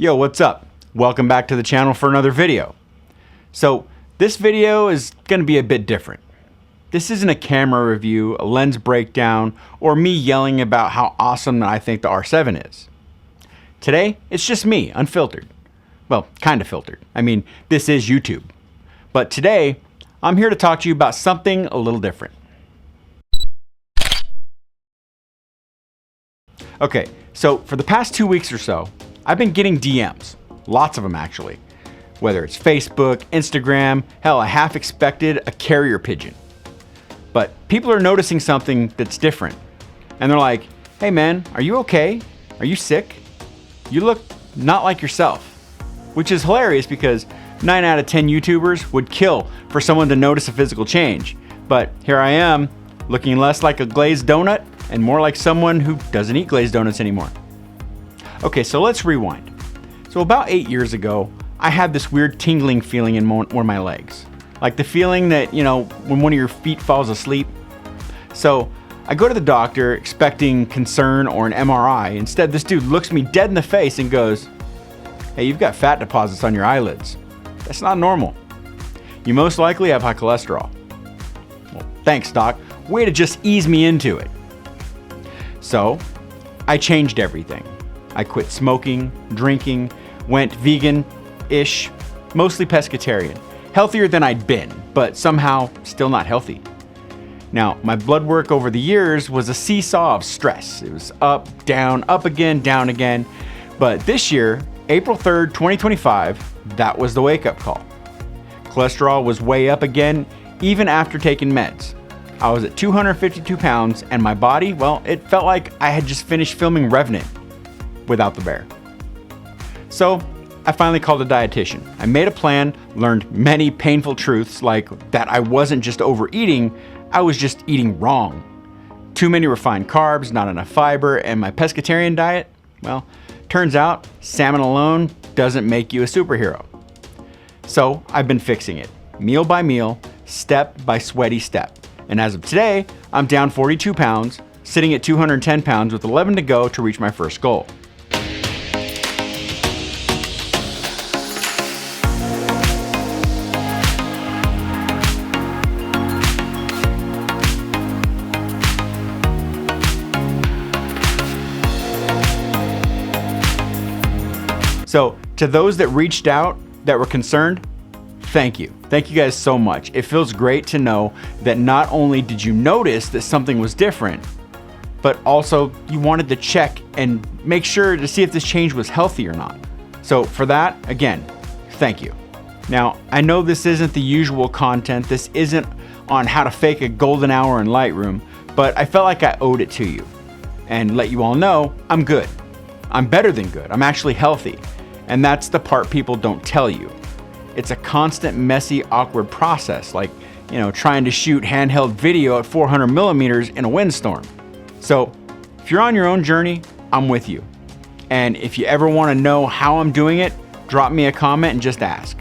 Yo, what's up? Welcome back to the channel for another video. So this video is going to be a bit different. This isn't a camera review, a lens breakdown, or me yelling about how awesome that I think the R7 is. Today, it's just me, unfiltered. Well, kind of filtered. I mean, this is YouTube. But today, I'm here to talk to you about something a little different. Okay, so for the past 2 weeks or so, I've been getting DMs, lots of them actually. Whether it's Facebook, Instagram, hell, I half expected a carrier pigeon. But people are noticing something that's different. And they're like, hey man, are you okay? Are you sick? You look not like yourself. Which is hilarious because 9 out of 10 YouTubers would kill for someone to notice a physical change. But here I am, looking less like a glazed donut and more like someone who doesn't eat glazed donuts anymore. Okay, so let's rewind. So about 8 years ago, I had this weird tingling feeling in one of my legs. Like the feeling that, you know, when one of your feet falls asleep. So I go to the doctor expecting concern or an MRI. Instead, this dude looks me dead in the face and goes, hey, you've got fat deposits on your eyelids. That's not normal. You most likely have high cholesterol. Well, thanks, doc. Way to just ease me into it. So I changed everything. I quit smoking, drinking, went vegan-ish, mostly pescatarian. Healthier than I'd been, but somehow still not healthy. Now, my blood work over the years was a seesaw of stress. It was up, down again, down again. But this year, April 3rd, 2025, that was the wake-up call. Cholesterol was way up again, even after taking meds. I was at 252 pounds, and my body, well, it felt like I had just finished filming Revenant without the bear. So I finally called a dietitian. I made a plan, learned many painful truths like that I wasn't just overeating, I was just eating wrong. Too many refined carbs, not enough fiber, and my pescatarian diet, well, turns out salmon alone doesn't make you a superhero. So I've been fixing it, meal by meal, step by sweaty step. And as of today, I'm down 42 pounds, sitting at 210 pounds with 11 to go to reach my first goal. So to those that reached out, that were concerned, thank you. Thank you guys so much. It feels great to know that not only did you notice that something was different, but also you wanted to check and make sure to see if this change was healthy or not. So for that, again, thank you. Now, I know this isn't the usual content. This isn't on how to fake a golden hour in Lightroom, but I felt like I owed it to you and let you all know I'm good. I'm better than good. I'm actually healthy. And that's the part people don't tell you. It's a constant, messy, awkward process, like, you know, trying to shoot handheld video at 400 millimeters in a windstorm. So if you're on your own journey, I'm with you. And if you ever want to know how I'm doing it, drop me a comment and just ask.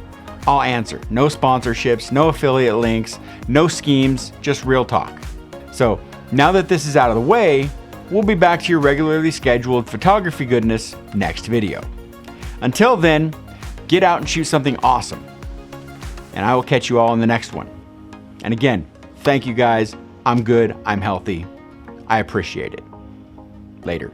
I'll answer. No sponsorships, no affiliate links, no schemes, just real talk. So now that this is out of the way, we'll be back to your regularly scheduled photography goodness next video. Until then, get out and shoot something awesome. And I will catch you all in the next one. And again, thank you guys. I'm good. I'm healthy. I appreciate it. Later.